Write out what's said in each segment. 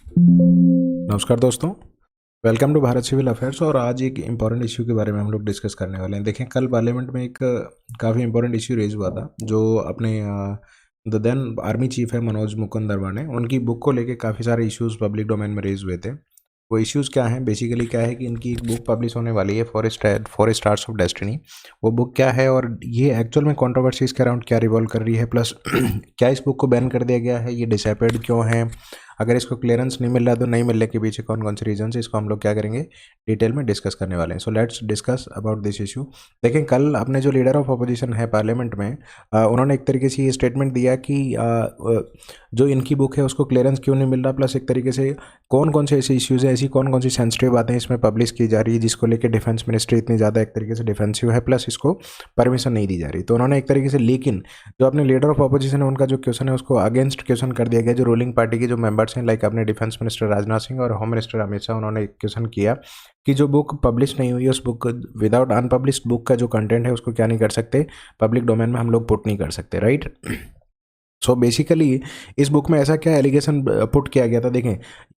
नमस्कार दोस्तों। Welcome to Bharat civil affairs. और आज एक इम्पॉर्टेंट इश्यू के बारे में हम लोग डिस्कस करने वाले हैं। देखें, कल पार्लियामेंट में एक काफ़ी इम्पोर्टेंट इश्यू रेज हुआ था, जो अपने द देन आर्मी चीफ है मनोज मुकुंद नरवणे, उनकी बुक को लेके काफ़ी सारे इश्यूज पब्लिक डोमेन में रेज हुए थे। वो इश्यूज़ क्या हैं? बेसिकली क्या है कि इनकी एक बुक पब्लिश होने वाली है, फॉर स्टार्स ऑफ डेस्टिनी। वो बुक क्या है और ये एक्चुअल में कंट्रोवर्सीज के अराउंड क्या रिवॉल्व कर रही है, प्लस क्या इस बुक को बैन कर दिया गया है, ये डिसअपेयर्ड क्यों है, अगर इसको क्लियरेंस नहीं मिल रहा तो नहीं मिलने के पीछे कौन कौन से रीजन है, इसको हम लोग क्या करेंगे, डिटेल में डिस्कस करने वाले हैं। So let's discuss about this issue. देखें, कल अपने जो लीडर ऑफ अपोजिशन है पार्लियामेंट में, उन्होंने एक तरीके से ये स्टेटमेंट दिया कि जो इनकी बुक है उसको क्लियरेंस क्यों नहीं मिल रहा, प्लस एक तरीके से कौन कौन से ऐसे इश्यूज़ हैं, ऐसी कौन कौन सी सेंसिटिव बातें इसमें पब्लिश की जा रही है जिसको लेकर डिफेंस मिनिस्ट्री इतनी ज़्यादा एक तरीके से डिफेंसिव है, प्लस इसको परमिशन नहीं दी जा रही। तो उन्होंने एक तरीके से, लेकिन जो अपने लीडर ऑफ अपोजिशन है उनका जो क्वेश्चन है उसको अगेंस्ट क्वेश्चन कर दिया गया। जो रूलिंग पार्टी के जो मेंबर्स हैं, लाइक अपने डिफेंस मिनिस्टर राजनाथ सिंह और होम मिनिस्टर अमित शाह, उन्होंने एक क्वेश्चन किया कि जो बुक पब्लिश नहीं हुई है, उस बुक विदाउट अनपब्लिश्ड बुक का जो कंटेंट है उसको क्या नहीं कर सकते, पब्लिक डोमेन में हम लोग पुट नहीं कर सकते, राइट। सो बेसिकली इस बुक में ऐसा क्या एलिगेशन पुट किया गया था? देखें,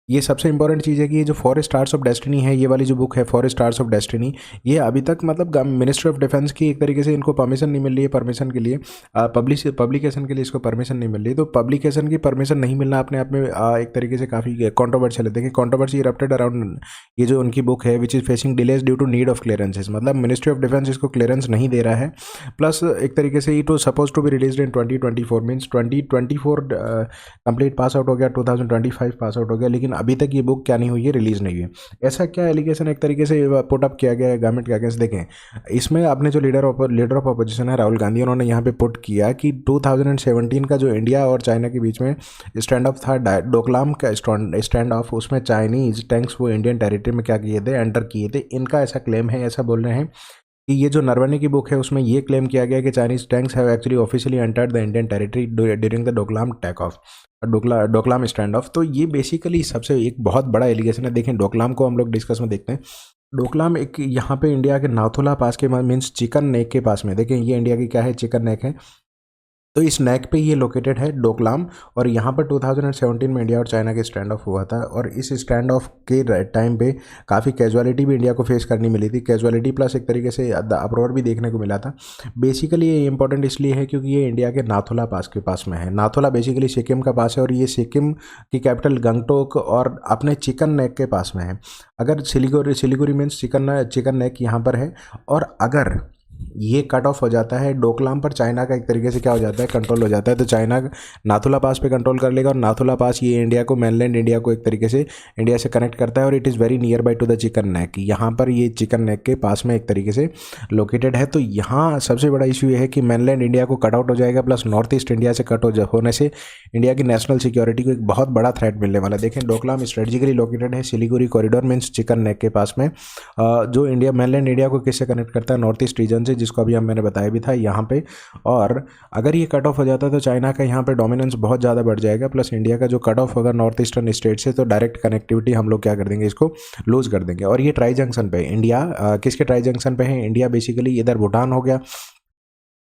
ये सबसे इंपॉर्टेंट चीज़ है कि ये जो फॉर स्टार्स ऑफ डेस्टिनी है, ये वाली जो बुक है फॉर स्टार्स ऑफ डेस्टिनी, ये अभी तक मतलब मिनिस्ट्री ऑफ डिफेंस की एक तरीके से इनको परमिशन नहीं मिल रही है, परमिशन के लिए पब्लिकेशन के लिए इसको परमिशन नहीं मिल रही। तो पब्लिकेशन की परमिशन नहीं मिलना अपने आप में एक तरीके से काफ़ी कॉन्ट्रोवर्शियल है। देखिए, कॉन्ट्रोवर्सी इरप्टेड अराउंड ये जो उनकी बुक है, which is facing delays due to need of clearances, मतलब मिनिस्ट्री ऑफ डिफेंस इसको क्लियरेंस नहीं दे रहा है। प्लस एक तरीके से it was suppose to be release in 2024, means 2024 complete pass out हो गया, 2025 पास आउट हो गया, लेकिन अभी तक ये बुक क्या नहीं हुई है, रिलीज नहीं हुई है। ऐसा क्या एलिगेशन एक तरीके से पुट अप किया गया है गवर्नमेंट के अगेंस्ट? देखें, इसमें अपने जो लीडर ऑफ अपोजिशन है राहुल गांधी, उन्होंने यहाँ पे पुट किया कि 2017 का जो इंडिया और चाइना के बीच में स्टैंड ऑफ था, डोकलाम का स्टैंड ऑफ, उसमें चाइनीज टैंक्स वो इंडियन टेरिटरी में क्या किए थे, एंटर किए थे। इनका ऐसा क्लेम है, ऐसा बोल रहे हैं कि ये जो नरवणे की बुक है उसमें ये क्लेम किया गया कि Chinese tanks have actually officially entered the Indian territory during the Doklam take off, Doklam stand off. तो ये बेसिकली सबसे एक बहुत बड़ा एलिगेशन है। देखें, डोकलाम को हम लोग डिस्कस में देखते हैं। डोकलाम एक यहाँ पे इंडिया के नाथुला पास के, मीन्स चिकन नेक के पास में, देखें ये इंडिया की क्या है, चिकन नेक है। तो इस नेक पे ये लोकेटेड है डोकलाम, और यहाँ पर 2017 में इंडिया और चाइना के स्टैंड ऑफ हुआ था। और इस स्टैंड ऑफ के टाइम पे काफ़ी कैजुअलिटी भी इंडिया को फेस करनी मिली थी, कैजुअलिटी प्लस एक तरीके से अप्रोर भी देखने को मिला था। बेसिकली ये इंपॉर्टेंट इसलिए है क्योंकि ये इंडिया के नाथुला पास के पास में है। नाथुला बेसिकली सिक्किम का पास है, और ये सिक्किम की कैपिटल गंगटोक और अपने चिकन नेक के पास में है। अगर सिलीगुड़ी मीन्स चिकन नेक यहाँ पर है, और अगर ये कट ऑफ हो जाता है डोकलाम पर, चाइना का एक तरीके से क्या हो जाता है, कंट्रोल हो जाता है। तो चाइना नाथुला पास पे कंट्रोल कर लेगा, और नाथुला पास ये इंडिया को, मेनलैंड इंडिया को एक तरीके से इंडिया से कनेक्ट करता है, और it is very near by two the chicken neck. यहाँ पर ये चिकन नेक के पास में एक तरीके से लोकेटेड है। तो यहाँ सबसे बड़ा इशू ये है कि मेनलैंड इंडिया को कट आउट हो जाएगा, प्लस नॉर्थ ईस्ट इंडिया से कट होने से इंडिया की नेशनल सिक्योरिटी को एक बहुत बड़ा थ्रेट मिलने वाला है। देखें, डोकलाम स्ट्रेटेजिकली लोकेटेड है Siliguri corridor means chicken neck के पास में, जो इंडिया मेनलैंड इंडिया को किससे कनेक्ट करता है, नॉर्थ ईस्ट रीजन से, जिसको अभी मैंने बताया भी था यहाँ पे। और अगर ये कट ऑफ हो जाता है तो चाइना का यहाँ पे डोमिनेंस बहुत ज़्यादा बढ़ जाएगा, प्लस इंडिया का जो कट ऑफ होगा नॉर्थ ईस्टर्न स्टेट से, तो डायरेक्ट कनेक्टिविटी हम लोग क्या कर देंगे, इसको लूज कर देंगे। और ये ट्राई जंक्शन पे इंडिया, किसके ट्राई जंक्शन पे है इंडिया? बेसिकली इधर भूटान हो गया,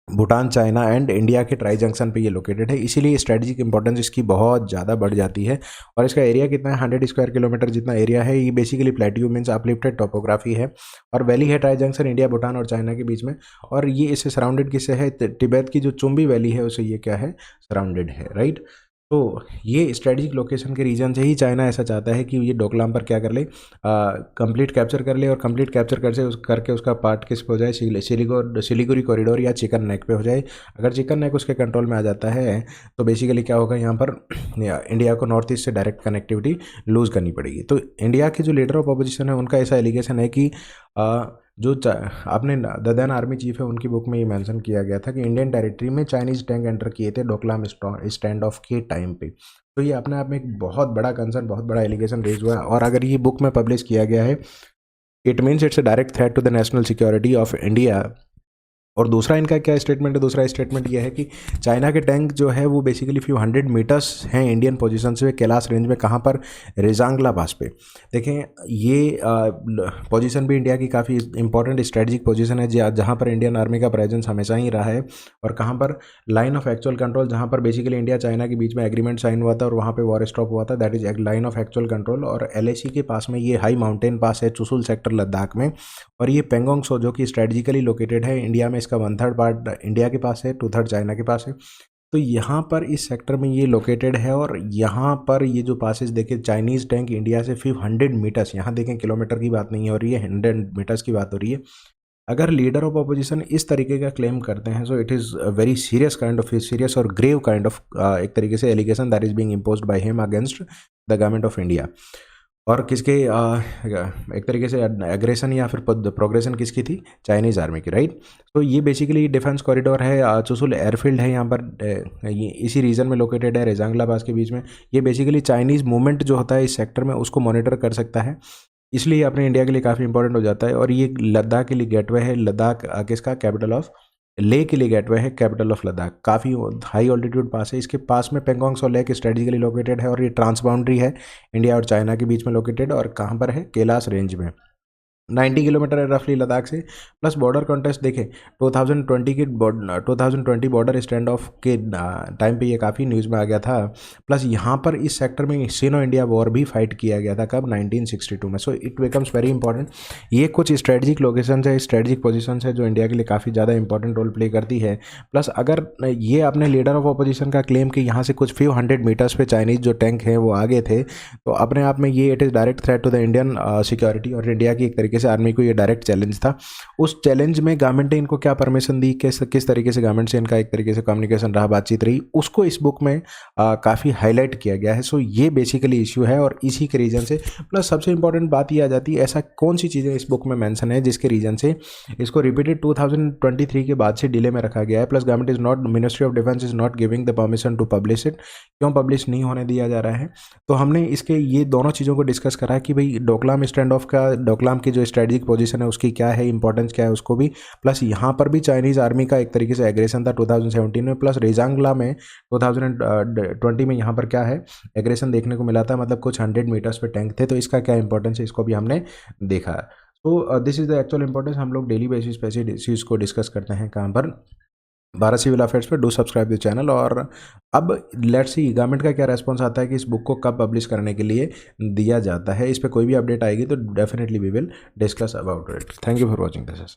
भूटान, चाइना एंड इंडिया के ट्राई जंक्शन पे ये लोकेटेड है, इसीलिए स्ट्रेटेजिक इंपॉर्टेंस इसकी बहुत ज़्यादा बढ़ जाती है। और इसका एरिया कितना है, 100 स्क्वायर किलोमीटर जितना एरिया है। ये basically plateau means uplifted topography है, और वैली है ट्राई जंक्शन इंडिया, भूटान और चाइना के बीच में। और ये इससे सराउंडेड किससे है, तिब्बत की जो चुम्बी वैली है उससे ये क्या है, सराउंडेड है, राइट। तो ये स्ट्रेटेजिक लोकेशन के रीजन से ही चाइना ऐसा चाहता है कि ये डोकलाम पर क्या कर ले, कंप्लीट कैप्चर कर ले, और कंप्लीट कैप्चर करके उसका पार्ट किस पे हो जाए, सिलीगुड़ी कॉरिडोर या चिकन नेक पे हो जाए। अगर चिकन नेक उसके कंट्रोल में आ जाता है तो बेसिकली क्या होगा, यहाँ पर इंडिया को नॉर्थ ईस्ट से डायरेक्ट कनेक्टिविटी लूज करनी पड़ेगी। तो इंडिया के जो लीडर ऑफ अपोजिशन है उनका ऐसा एलिगेशन है कि जो आपने द देन आर्मी चीफ है उनकी बुक में ये मेंशन किया गया था कि इंडियन टेरिटरी में चाइनीज टैंक एंटर किए थे डोकलाम स्टैंड ऑफ के टाइम पे। तो ये अपने आप में एक बहुत बड़ा कंसर्न, बहुत बड़ा एलिगेशन रेज हुआ है। और अगर ये बुक में पब्लिश किया गया है, it means it's a direct threat to the national security of India, और दूसरा इनका क्या स्टेटमेंट है, दूसरा स्टेटमेंट ये है कि चाइना के टैंक जो है वो बेसिकली फ्यू 100 मीटर्स हैं इंडियन पोजीशन से कैलाश रेंज में, कहाँ पर, रेजांगला पास पे। देखें ये पोजीशन भी इंडिया की काफ़ी इंपॉर्टेंट स्ट्रेटजिक पोजीशन है जहाँ पर इंडियन आर्मी का प्रेजेंस हमेशा ही रहा है। और कहाँ पर, लाइन ऑफ एक्चुअल कंट्रोल, जहाँ पर बेसिकली इंडिया चाइना के बीच में एग्रीमेंट साइन हुआ था और वहाँ पर वॉर स्टॉप हुआ था, that is line of actual control. और LAC के पास में ये हाई माउंटेन पास है चुशुल सेक्टर लद्दाख में। और ये पेंगोंग सो जो कि स्ट्रेटजिकली लोकेटेड है इंडिया में, इसका 1/3 पार्ट इंडिया के पास है, 2/3 चाइना के पास है। तो यहाँ पर इस सेक्टर में ये लोकेटेड है। और यहाँ पर ये जो पासेज देखें, चाइनीज़ टैंक इंडिया से 100 मीटर्स, यहाँ देखें किलोमीटर की बात नहीं हो रही है, 100 मीटर्स की बात हो रही है। अगर लीडर ऑफ अपोजिशन इस तरीके का क्लेम करते हैं, so it is very serious kind of, serious और ग्रेव काइंड ऑफ एक तरीके से allegation that is being imposed by him against the government of India. और किसके एक तरीके से एग्रेशन या फिर प्रोग्रेशन किसकी थी, चाइनीज़ आर्मी की, राइट। तो ये बेसिकली डिफेंस कॉरिडोर है, चुशुल एयरफील्ड है यहाँ पर, ये इसी रीजन में लोकेटेड है, रेजांगला पास के बीच में। ये बेसिकली चाइनीज़ मूवमेंट जो होता है इस सेक्टर में उसको मॉनिटर कर सकता है, इसलिए अपने इंडिया के लिए काफ़ी इंपॉर्टेंट हो जाता है। और ये लद्दाख के लिए गेटवे है, लद्दाख किसका, कैपिटल ऑफ, लेह के लिए गेटवे है, कैपिटल ऑफ लद्दाख, काफ़ी हाई ऑल्टीट्यूड पास है। इसके पास में पेंगोंग सो लेक स्ट्रेटेजिकली लोकेटेड है और ये ट्रांस बाउंड्री है इंडिया और चाइना के बीच में लोकेटेड। और कहाँ पर है, कैलाश रेंज में, 90 किलोमीटर है रफली लद्दाख से। प्लस बॉर्डर कॉन्टेस्ट देखें, 2020 बॉर्डर स्टैंड ऑफ के टाइम पे ये काफ़ी न्यूज़ में आ गया था। प्लस यहाँ पर इस सेक्टर में सिनो इंडिया वॉर भी फाइट किया गया था, कब, 1962 में। So it becomes very important. ये कुछ स्ट्रेटजिक लोकेशन है, स्ट्रेटजिक पोजिशन है जो इंडिया के लिए काफ़ी ज़्यादा इंपॉर्टेंट रोल प्ले करती है। प्लस अगर ये अपने लीडर ऑफ अपोजिशन का क्लेम कि यहाँ से कुछ फ्यू 100 मीटर्स पे चाइनीज़ जो टैंक हैं वो आगे थे, तो अपने आप में ये it is direct threat to the Indian security और इंडिया की एक तरीके से आर्मी को ये डायरेक्ट चैलेंज था। उस चैलेंज में गवर्नमेंट ने इनको क्या परमिशन दी, किस तरीके से गवर्नमेंट से इनका एक तरीके से कम्युनिकेशन रहा, बातचीत रही, उसको इस बुक में काफ़ी हाईलाइट किया गया है। सो ये बेसिकली इश्यू है और इसी के रीजन से, प्लस सबसे इंपॉर्टेंट बात ये आ जाती है, ऐसा कौन सी चीज़ें इस बुक में मेंशन है जिसके रीजन से इसको रिपीटेड 2023 के बाद से डिले में रखा गया है। Plus government is not, ministry of defence is not giving the permission to publish it, क्यों पब्लिश नहीं होने दिया जा रहा है। तो हमने इसके ये दोनों चीज़ों को डिस्कस करा कि भाई डोकलाम स्टैंड ऑफ का, डोकलाम की जो स्ट्रेटजिक पोजीशन है उसकी क्या है, इंपॉर्टेंस क्या है उसको भी, प्लस यहाँ पर भी चाइनीज़ आर्मी का एक तरीके से एग्रेशन था 2017 में, प्लस रेजांगला में 2020 में यहाँ पर क्या है, एग्रेशन देखने को मिला था, मतलब कुछ 100 मीटर्स पे टैंक थे। तो इसका क्या इंपॉर्टेंस है इसको भी हमने देखा। तो this is the actual importance. हम लोग डेली बेसिस पे ऐसे इश्यूज़ को डिस्कस करते हैं कहाँ पर, भारत सिविल अफेयर्स पे। Do subscribe the channel. और अब लेट्स सी गवर्नमेंट का क्या रेस्पॉन्स आता है कि इस बुक को कब पब्लिश करने के लिए दिया जाता है। इस पर कोई भी अपडेट आएगी तो definitely we will discuss about it. Thank you for watching this.